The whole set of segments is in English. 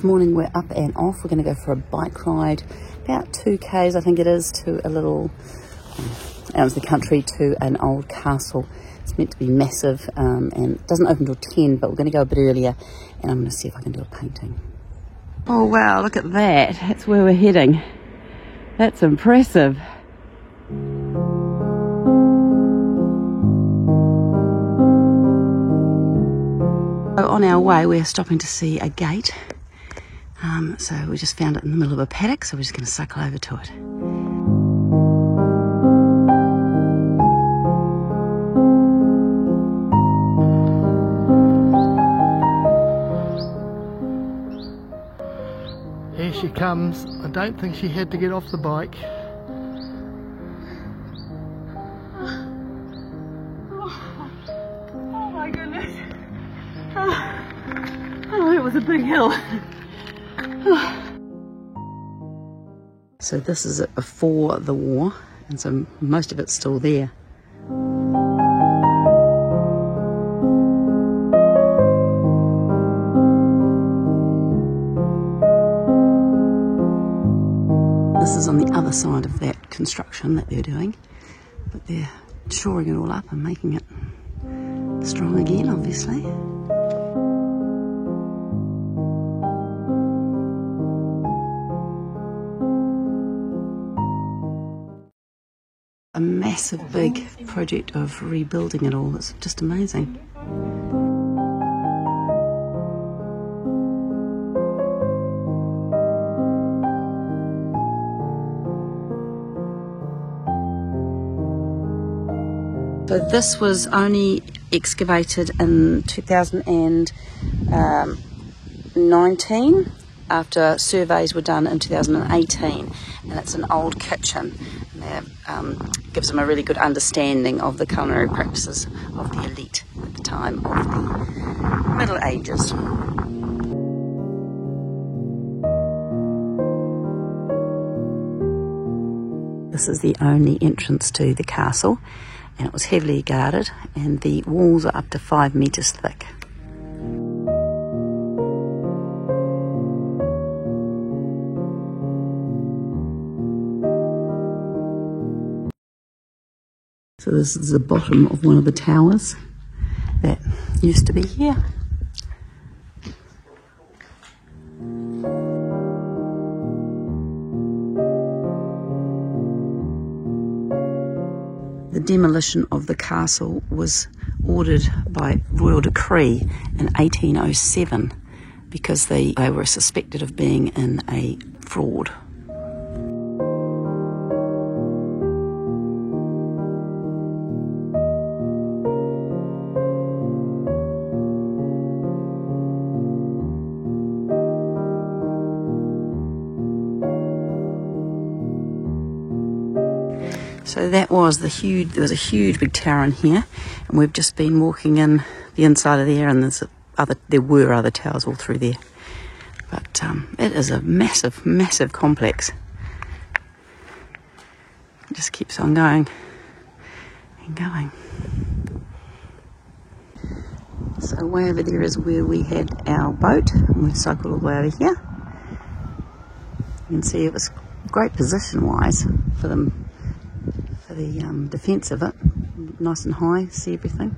this morning we're up and off. We're going to go for a bike ride, about 2k's I think it is, to a little, out of the country, to an old castle. It's meant to be massive and it doesn't open till 10, but we're going to go a bit earlier and I'm going to see if I can do a painting. Oh wow, look at that. That's where we're heading. That's impressive. On our way we're stopping to see a gate, so we just found it in the middle of a paddock, so we're just going to cycle over to it. Here she comes. I don't think she had to get off the bike. Oh my goodness. Oh, it was a big hill. So this is it before the war, and so most of it's still there. This is on the other side of that construction that they're doing, but they're shoring it all up and making it strong again, obviously. A massive big project of rebuilding it all. It's just amazing. So this was only excavated in 2019 after surveys were done in 2018, and it's an old kitchen. That gives them a really good understanding of the culinary practices of the elite at the time of the Middle Ages. This is the only entrance to the castle, and it was heavily guarded, and the walls are up to 5 metres thick. So this is the bottom of one of the towers that used to be here. The demolition of the castle was ordered by royal decree in 1807 because they were suspected of being in a fraud. So that was there was a huge big tower in here, and we've just been walking in the inside of there, and there were other towers all through there. But it is a massive, massive complex. It just keeps on going and going. So way over there is where we had our boat, and we've cycled all the way over here. You can see it was great position-wise for them. For the defence of it, nice and high, see everything.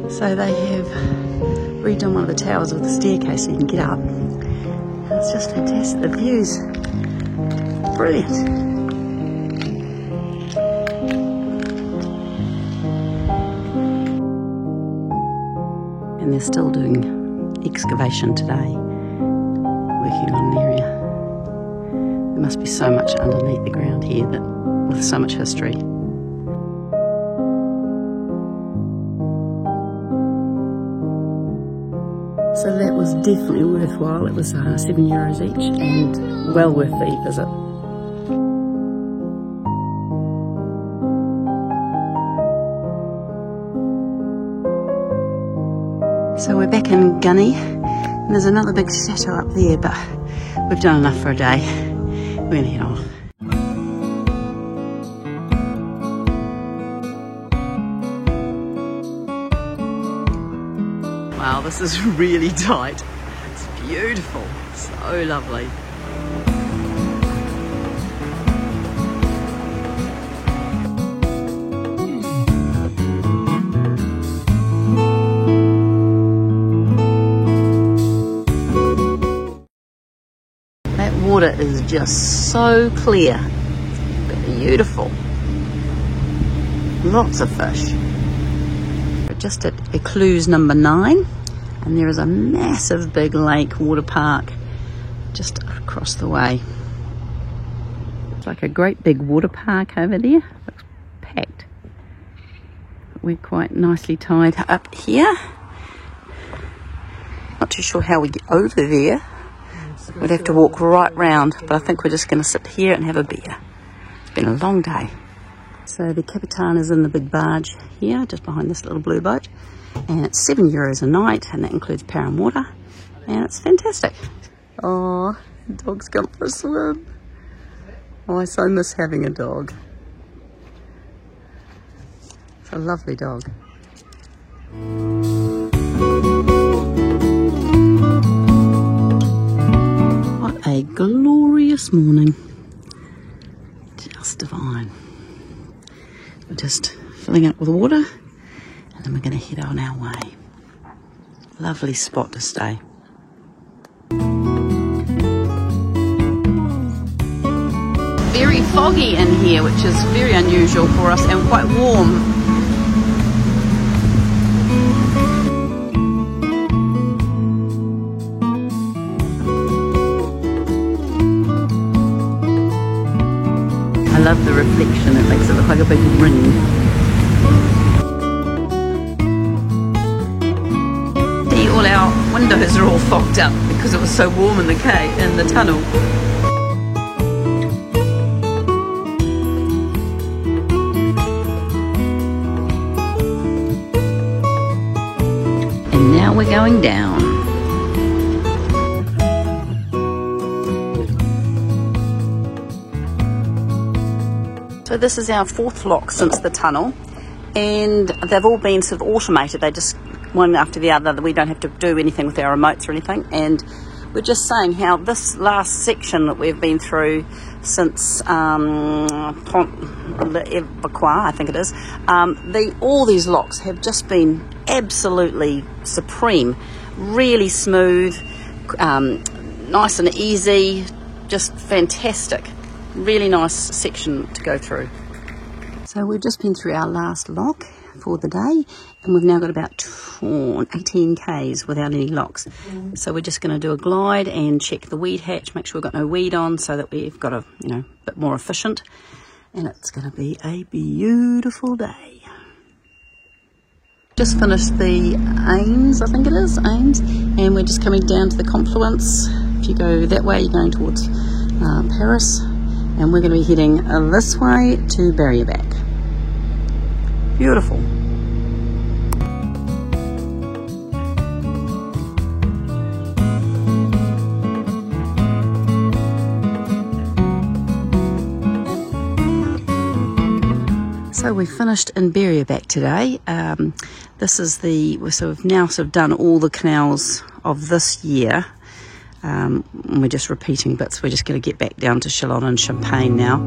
So they have redone one of the towers with the staircase so you can get up. It's just fantastic, the view's brilliant. And they're still doing excavation today, working on an area. There must be so much underneath the ground here with so much history. So that was definitely worthwhile. It was €7 each and well worth the visit. So we're back in Gunny, and there's another big chateau up there, but we've done enough for a day. We're gonna head off. Wow, this is really tight. It's beautiful, so lovely. That water is just so clear. Beautiful. Lots of fish. We're just at Ecluse number 9, and there is a massive big lake water park just across the way. It's like a great big water park over there. Looks packed. We're quite nicely tied up here. Not too sure how we get over there. We'd have to walk right round, but I think we're just going to sit here and have a beer. It's been a long day. So the Capitan is in the big barge here, just behind this little blue boat. And it's €7 a night, and that includes power and water. And it's fantastic. Oh, the dog's gone for a swim. Oh, I so miss having a dog. It's a lovely dog. What a glorious morning. Just divine. We're just filling it with water, and then we're going to head on our way. Lovely spot to stay. Very foggy in here, which is very unusual for us, and quite warm. I love the reflection, it makes it look like a big ring. See, all our windows are all fogged up because it was so warm in the cave, in the tunnel. And now we're going down. So this is our 4th lock since the tunnel, and they've all been sort of automated. They just, one after the other, we don't have to do anything with our remotes or anything. And we're just saying how this last section that we've been through since Pont l'Evacqua, I think it is, all these locks have just been absolutely supreme. Really smooth, nice and easy, just fantastic. Really nice section to go through. So we've just been through our last lock for the day, and we've now got about 18 k's without any locks. So we're just going to do a glide and check the weed hatch, make sure we've got no weed on, so that we've got a bit more efficient, and it's going to be a beautiful day. Just finished the Ames, I think it is, Ames, and we're just coming down to the confluence. If you go that way, you're going towards Paris. And we're going to be heading this way to Berrierback. Beautiful. So we finished in Berrierback today. We've now done all the canals of this year. We're just repeating bits. We're just going to get back down to Chalon and Champagne now.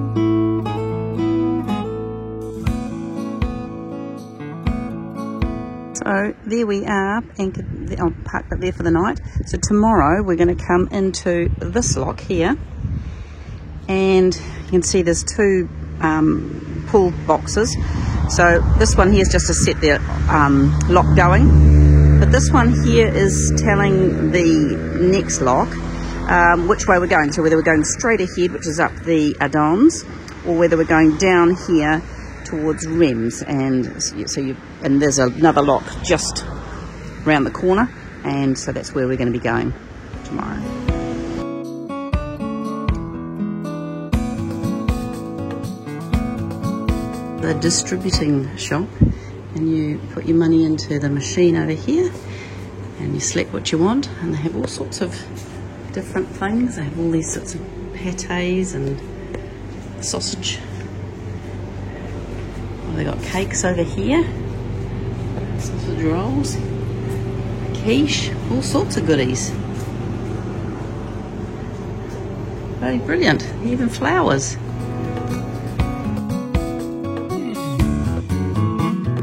So there we are, anchored. I'll park up there for the night. So tomorrow we're going to come into this lock here, and you can see there's 2 pull boxes. So this one here is just to set the lock going. But this one here is telling the next lock which way we're going. So whether we're going straight ahead, which is up the Adons, or whether we're going down here towards Rems. And and there's another lock just around the corner, and so that's where we're going to be going tomorrow. The distributing shop, and you put your money into the machine over here, and you select what you want, and they have all sorts of different things. They have all these sorts of pâtés and sausage. Well, they got cakes over here, sausage rolls, quiche, all sorts of goodies. Very brilliant, even flowers.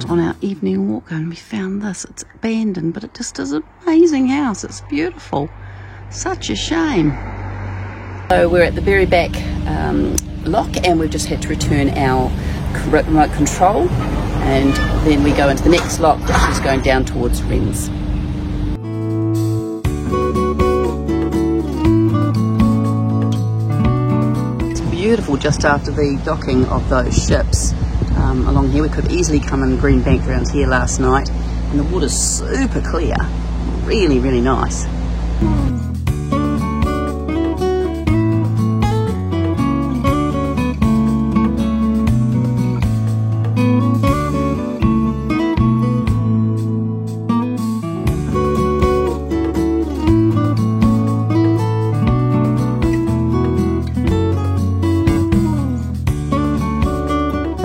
On our evening walk and we found this. It's abandoned, but it just is an amazing house. It's beautiful. Such a shame. So we're at the very back lock, and we've just had to return our remote control, and then we go into the next lock, which is going down towards Wrens. It's beautiful just after the docking of those ships. Along here, we could easily come in Greenbank around here last night, and the water's super clear, really, really nice.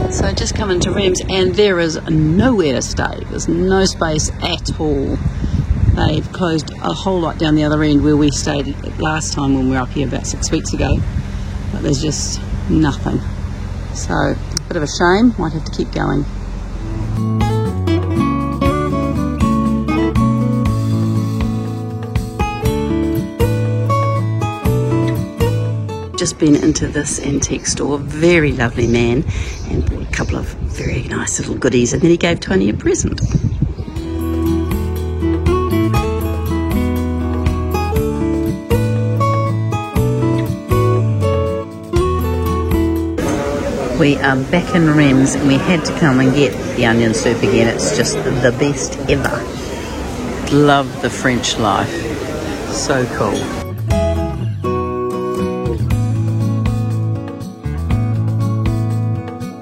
So just come into Wrens, and there is nowhere to stay. There's no space at all. They've closed a whole lot down the other end where we stayed last time when we were up here about 6 weeks ago. But there's just nothing. So, a bit of a shame. Might have to keep going. Just been into this antique store, very lovely man, and bought a couple of very nice little goodies, and then he gave Tony a present. We are back in Wrens, and we had to come and get the onion soup again. It's just the best ever. Love the French life. So cool.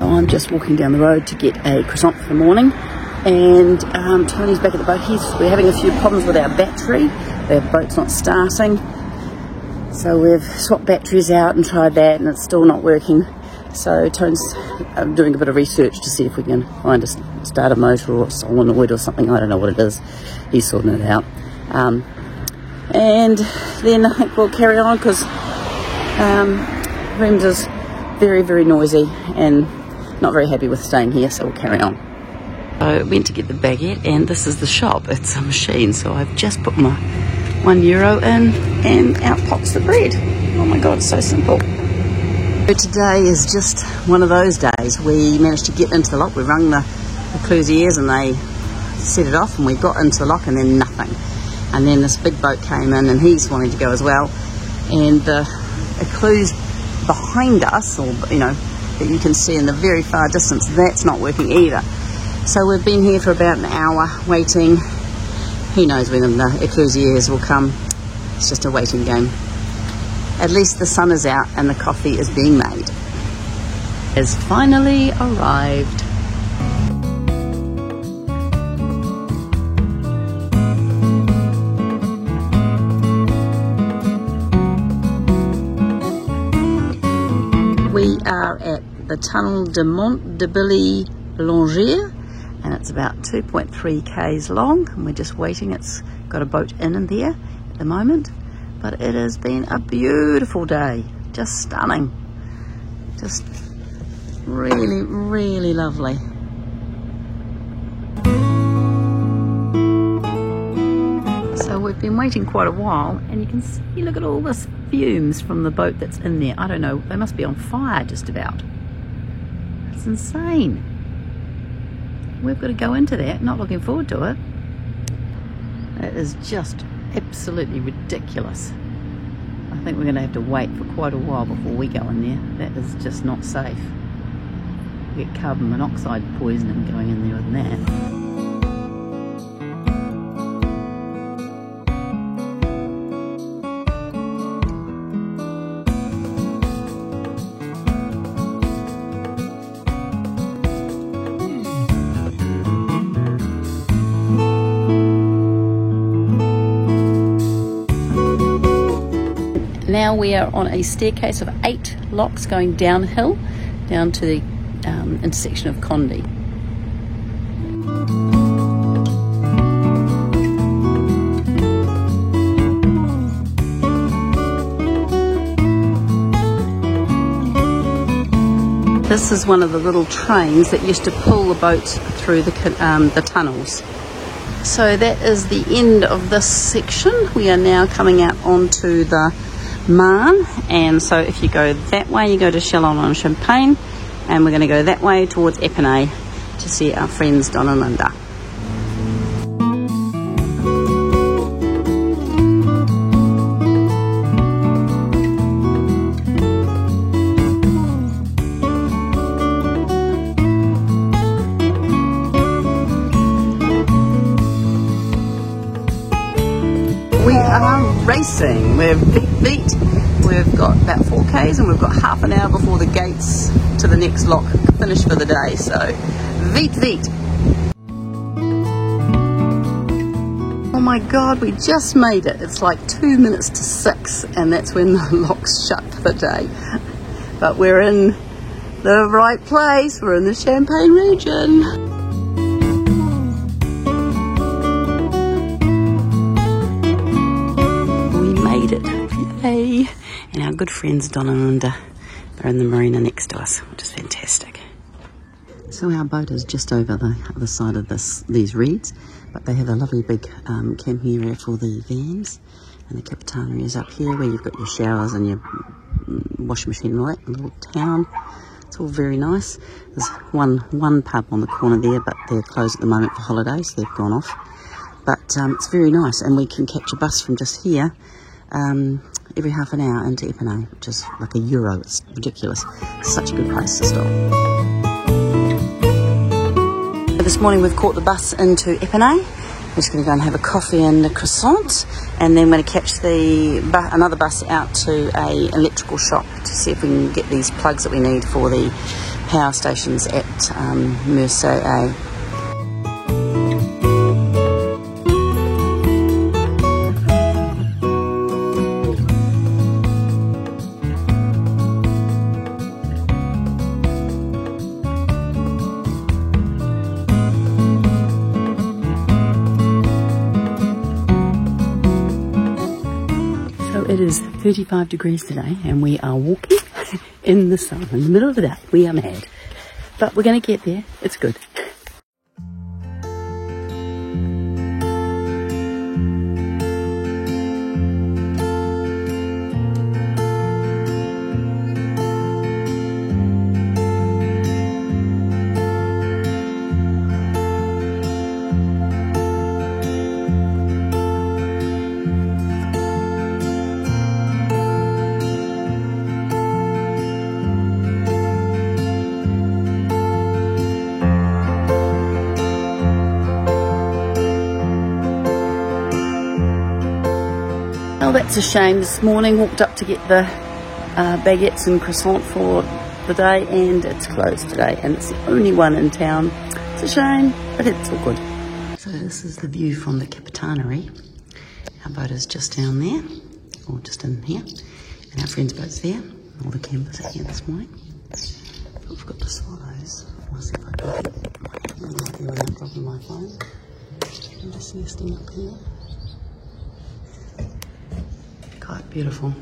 I'm just walking down the road to get a croissant for the morning, and Tony's back at the boat. We're having a few problems with our battery. The boat's not starting, so we've swapped batteries out and tried that, and it's still not working. So Tony's doing a bit of research to see if we can find a starter motor or solenoid or something. I don't know what it is. He's sorting it out. And then I think we'll carry on, because Wrens is very, very noisy and not very happy with staying here, so we'll carry on. I went to get the baguette, and this is the shop. It's a machine, so I've just put my €1 in, and out pops the bread. Oh my god, it's so simple. So today is just one of those days. We managed to get into the lock. We rung the Clousiers and they set it off, and we got into the lock, and then nothing. And then this big boat came in, and he's wanting to go as well, and the Clouse behind us, or you know, that you can see in the very far distance, that's not working either. So we've been here for about an hour waiting. Who knows when the Clousiers will come. It's just a waiting game. At least the sun is out and the coffee is being made. Has finally arrived. We are at the Tunnel de Mont de Billy Longier, and it's about 2.3 k's long, and we're just waiting. It's got a boat in there at the moment, but it has been a beautiful day, just stunning, just really, really lovely. So we've been waiting quite a while, and you can see, look at all this fumes from the boat that's in there. I don't know, they must be on fire just about. It's insane. We've got to go into that, not looking forward to it. It is just absolutely ridiculous. I think we're going to have to wait for quite a while before we go in there. That is just not safe. We get carbon monoxide poisoning going in there with that. now we are on a staircase of 8 locks going downhill, down to the intersection of Condi. This is one of the little trains that used to pull the boats through the tunnels. So that is the end of this section. We are now coming out onto the Marne, and so if you go that way, you go to Châlons-en-Champagne, and we're going to go that way towards Epinay to see our friends Don and Linda. We are racing. We're beat. We've got about 4Ks and we've got half an hour before the gates to the next lock finish for the day. So, veet. Oh my God, we just made it. It's like 2 minutes to 6 and that's when the locks shut for the day. But we're in the right place. We're in the Champagne region. And our good friends Don and Linda are in the marina next to us, which is fantastic. So our boat is just over the other side of these reeds, but they have a lovely big camping area for the vans, and the Capitana is up here where you've got your showers and your washing machine and all that, a little town. It's all very nice. There's one pub on the corner there, but they're closed at the moment for holidays, so they've gone off. But it's very nice, and we can catch a bus from just here every half an hour into Epinay, which is like €1. It's ridiculous. It's such a good place to stop. This morning we've caught the bus into Epinay. We're just going to go and have a coffee and a croissant, and then we're going to catch another bus out to a electrical shop to see if we can get these plugs that we need for the power stations at Marseille. It is 35 degrees today and we are walking in the sun in the middle of the day. We are mad, but we're going to get there. It's good. Oh, that's a shame. This morning walked up to get the baguettes and croissant for the day, and it's closed today, and it's the only one in town. It's a shame, but it's all good. So this is the view from the Capitana. Our boat is just down there, or just in here, and our friend's boat's there. All the campers are here this morning. But we've got the swallows. I'll see if I can get my problem my phone. I'm just nesting up here. Quite beautiful.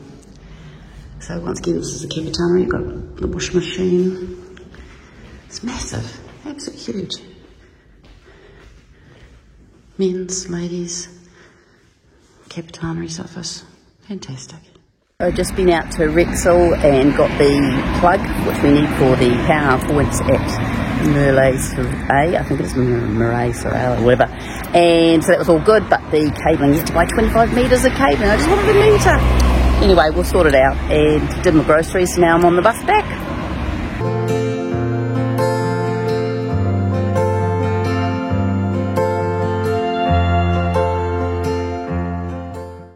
So once again, this is the Capitana. You've got the washing machine. It's massive, absolutely huge. Men's, ladies, Capitana office, fantastic. I've just been out to Rexall and got the plug which we need for the power points at Marseille. I think it's Marseille or whatever. And so that was all good, but the cabling, you had to buy 25 metres of cabling. I just wanted a metre. Anyway, we'll sort it out, and did my groceries. Now I'm on the bus back.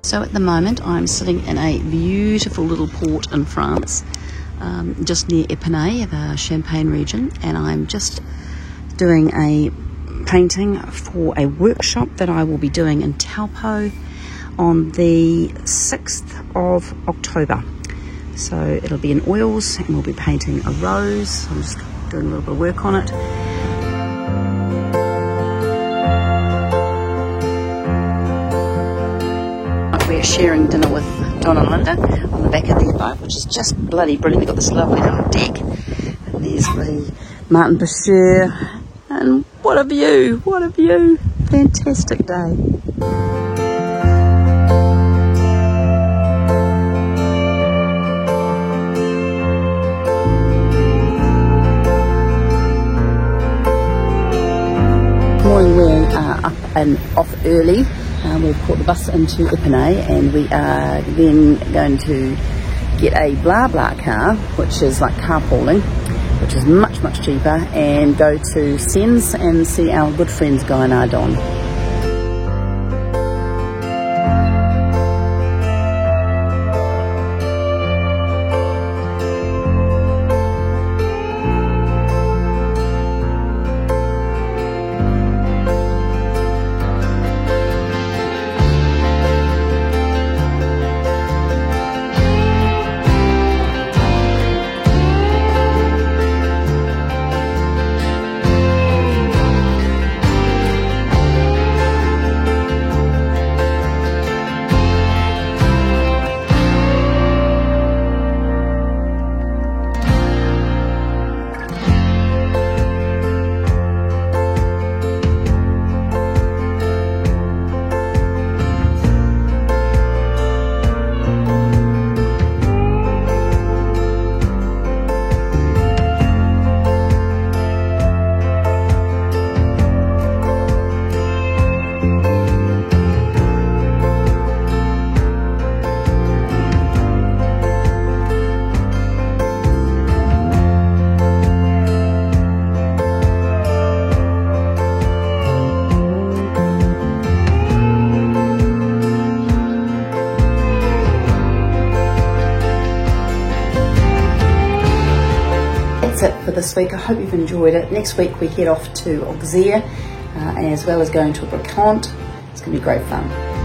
So at the moment I'm sitting in a beautiful little port in France, just near Epinay, the Champagne region, and I'm just doing a painting for a workshop that I will be doing in Taupo on the 6th of October. So it'll be in oils and we'll be painting a rose. I'm just doing a little bit of work on it. We're sharing dinner with Don and Linda on the back of their boat, which is just bloody brilliant. We've got this lovely little deck, and there's the Martin Bashir, and what a view, what a view. Fantastic day. Morning, we're up and off early. We've caught the bus into Ipene, and we are then going to get a BlaBlaCar, which is like carpooling, which is much, much cheaper, and go to Sens and see our good friends Guy and Ardon. That's it for this week. I hope you've enjoyed it. Next week we head off to Auxerre, as well as going to a Brabant. It's going to be great fun.